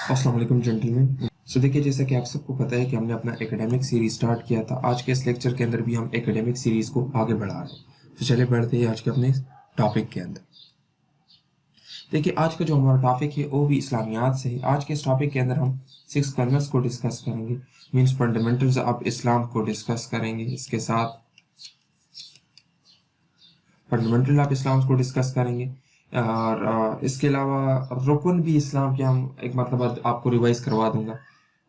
अस्सलाम वालेकुम जेंटलमैन। सो देखिए, जैसा कि आप सबको पता है कि हमने अपना एकेडमिक सीरीज स्टार्ट किया था। आज के इस लेक्चर के अंदर भी हम एकेडमिक सीरीज को आगे बढ़ा रहे हैं। तो चले बढ़ते हैं आज के अपने टॉपिक के अंदर। देखिए, आज का जो हमारा टॉपिक है वो भी इस्लामियात से है। आज के इस टॉपिक के अंदर हम 6 कलमस को डिस्कस करेंगे, मीन्स फंडामेंटल्स ऑफ इस्लाम को डिस्कस करेंगे। इसके साथ फंडामेंटल ऑफ इस्लाम को डिस्कस करेंगे और इसके अलावा रुकन भी इस्लाम के हम एक मतलब आपको रिवाइज करवा दूंगा।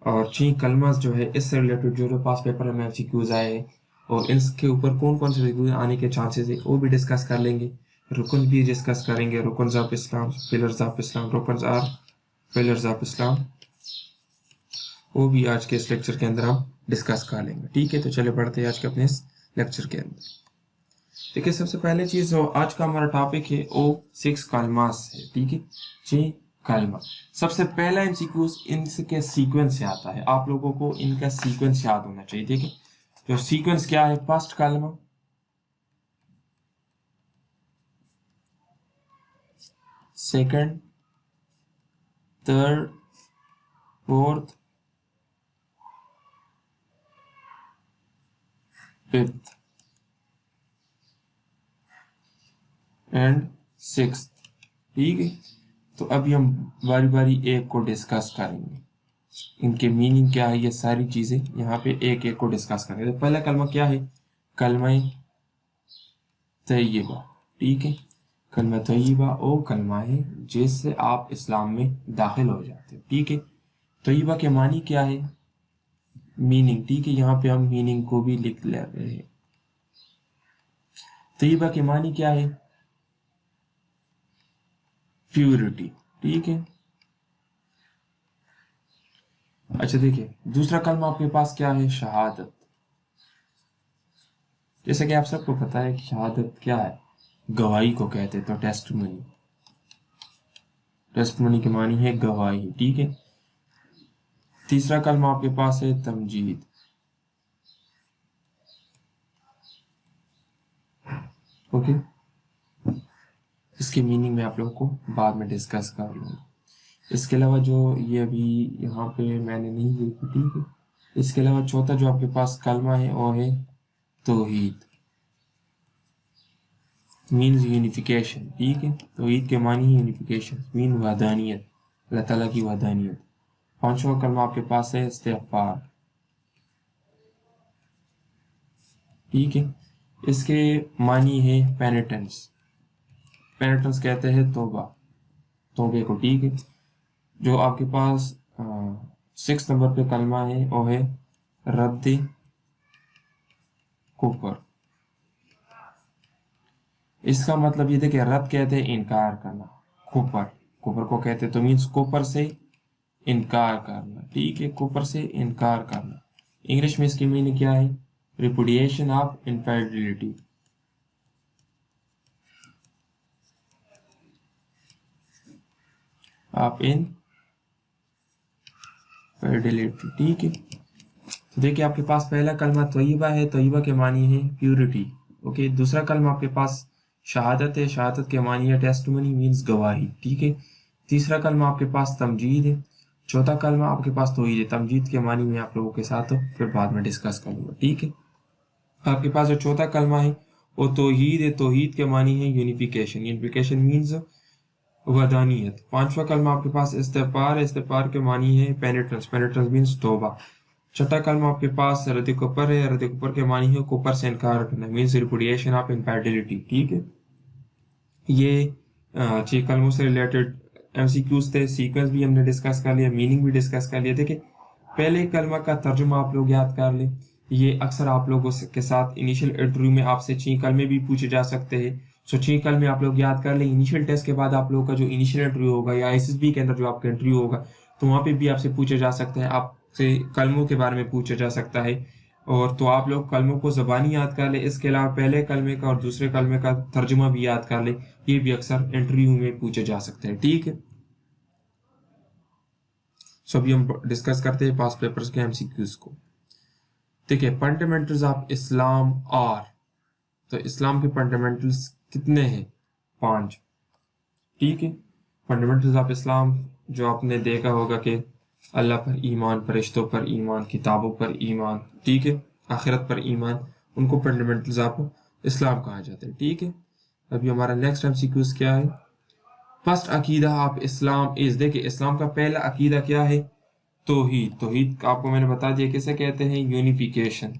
और 6 कलमास जो है इससे रिलेटेड जो पास पेपर में एमसीक्यूज आए हैं और इसके ऊपर कौन कौन से रिव्यू आने के चांसेस है वो भी डिस्कस कर लेंगे। रुकन भी डिस्कस करेंगे, रुकन of Islam, pillars of Islam, रुकन आर पिलर्स ऑफ इस्लाम, वो भी आज के इस लेक्चर के अंदर हम डिस्कस कर लेंगे। ठीक है, तो चले बढ़ते हैं आज के अपने इस लेक्चर के अंदर। देखिए, सबसे पहले चीज जो आज का हमारा टॉपिक है वो 6 कलमास है। ठीक है, 6 कलमा। सबसे पहला एमसीक्यूज इनके सीक्वेंस से आता है। आप लोगों को इनका सीक्वेंस याद होना चाहिए। ठीक है, तो सीक्वेंस क्या है? फर्स्ट कलमा, second, third, fourth, fifth and sixth. ठीक है, तो अभी हम बारी बारी एक को डिस्कस करेंगे। इनके मीनिंग क्या है, ये सारी चीजें यहाँ पे एक एक को डिस्कस करेंगे। तो पहला कलमा क्या है? कलमा तय्यबा। ठीक है, कलमा तय्यबा वो कलमा है जिससे आप इस्लाम में दाखिल हो जाते हो। ठीक है, तय्यबा के मानी क्या है? मीनिंग। ठीक है, यहाँ पे हम मीनिंग को भी लिख ले रहे हैं। तय्यबा के मानी क्या है? प्यूरिटी। ठीक है, अच्छा देखिए, दूसरा कलमा आपके पास क्या है? शहादत। जैसे कि आप सबको पता है कि शहादत क्या है? गवाही को कहते हैं। तो टेस्टमनी, टेस्टमनी के मानी है गवाही। ठीक है, तीसरा कलमा आपके पास है तमजीद। ओके, इसकी मीनिंग मैं आप लोगों को बाद में डिस्कस कर लूँगा। इसके अलावा जो ये अभी यहाँ पे मैंने नहीं लिखी। ठीक है, इसके अलावा चौथा जो आपके पास कलमा है वो है तौहीद, मीन्स यूनिफिकेशन। ठीक है, तौहीद के मानी यूनिफिकेशन, मीन वहदानियत, अल्लाह ताला की वहदानियत। पांचवा कलमा आपके पास है इस्तिग़फ़ार। ठीक है, इसके मानी है पेनिटेंस। पेनिटेंस कहते हैं तौबा, तौबे को। ठीक है, जो आपके पास 6 नंबर पे कलमा है वो है रद्द कुफर। इसका मतलब ये देखिए, रद्द कहते हैं इनकार करना, कुफर, कुफर को कहते हैं, तो मीन्स कुफर से इनकार करना। ठीक है, कुफर से इनकार करना। इंग्लिश में इसकी मीनिंग क्या है? रिपुडिएशन ऑफ इनफिडेलिटी। आप इनफिडेलिटी। ठीक है, तो देखिए आपके पास पहला कलमा तय्यबा है, तय्यबा के मानी है प्यूरिटी। ओके, दूसरा कलमा आपके पास शहादत है, शहादत के मानी है टेस्टिमनी, मीन्स गवाही। ठीक है, तीसरा कलमा आपके पास तमजीद है, चौथा कलमा आपके पास तौहीद है। तमजीद के मानी में आप लोगों के साथ फिर बाद में डिस्कस करूंगा। ठीक है, आपके पास जो चौथा कलमा है वो तौहीद है, तौहीद के मानी है यूनिफिकेशन, यूनिफिकेशन मीन्स वहदानियत। पांचवा कलमा आपके पास इस्तिग़फ़ार है, इस्तिग़फ़ार के मानी है पेनिटेंस, पेनिटेंस मीन्स तौबा। छठा कलमा आपके पास रद्द कुफर है, रद्द कुफर के मानी है कुफर से इनकार करना, मीन्स रिपुडिएशन ऑफ इनफिडेलिटी। ठीक है, ये 6 कलमों से रिलेटेड एमसीक्यूज थे। सीक्वेंस भी हमने डिस्कस कर लिया, मीनिंग भी डिस्कस कर लिया। देखिए, पहले कलमा का तर्जुमा आप लोग याद कर लें। ये अक्सर आप लोगों के साथ इनिशियल इंटरव्यू में आपसे 6 कलमे भी पूछे जा सकते हैं। सो 6 कलमे आप लोग याद कर लें। इनिशियल टेस्ट के बाद आप लोगों का जो इनिशियल इंटरव्यू होगा या एसएसबी के अंदर जो आपका इंटरव्यू होगा, तो वहाँ पे भी आपसे पूछा जा सकता है, आपसे कलमों के बारे में पूछा जा सकता है। और तो आप लोग कलमों को ज़बानी याद कर ले। इसके अलावा पहले कलमे का और दूसरे कलमे का तर्जुमा भी याद कर ले, ये भी अक्सर इंटरव्यू में पूछे जा सकते हैं। ठीक है, सो अभी हम डिस्कस करते हैं पास पेपर्स के एमसीक्यूज को। देखिए, फंडामेंटल्स ऑफ इस्लाम आर, तो इस्लाम के फंडामेंटल्स कितने हैं? 5। ठीक है, फंडामेंटल्स ऑफ इस्लाम जो आपने देखा होगा कि अल्लाह पर ईमान, फरिश्तों पर ईमान, किताबों पर ईमान, ठीक है, आखिरत पर ईमान, उनको फंडामेंटल्स ऑफ इस्लाम कहा जाता है, ठीक है। अभी हमारा नेक्स्ट एमसीक्यूज क्या है? फर्स्ट अकीदा ऑफ इस्लाम इज, देखिए इस्लाम का पहला अकीदा क्या है? तौहीद। तौहीद आपको मैंने बता दिया किसे कहते हैं, यूनिफिकेशन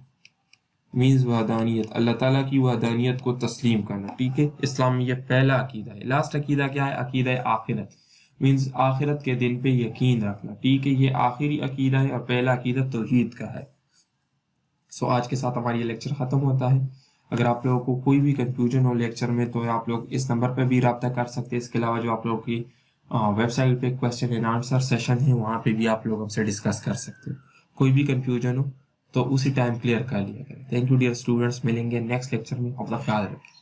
मीन्स वहदानियत, अल्लाह ताला की वहदानियत को तस्लीम करना, ठीक है। इस्लाम में ये पहला अकीदा है। लास्ट अकीदा क्या है? अकीदा आखिरत मीन्स आखिरत के दिन पे यकीन रखना, ठीक है। ये आखिरी अकीदा है और पहला अकीदा तौहीद का है। सो आज के साथ हमारी ये लेक्चर ख़त्म होता है। अगर आप लोगों को कोई भी कंफ्यूजन हो लेक्चर में तो आप लोग इस नंबर पर भी रब्ता कर सकते हैं। इसके अलावा जो आप लोगों की वेबसाइट पे क्वेश्चन एंड आंसर सेशन है वहाँ पे भी आप लोग हमसे डिस्कस कर सकते हो। कोई भी कंफ्यूजन हो तो उसी टाइम क्लियर कर लिया करें। थैंक यू डियर स्टूडेंट्स, मिलेंगे नेक्स्ट लेक्चर में। अपना ख्याल रखें।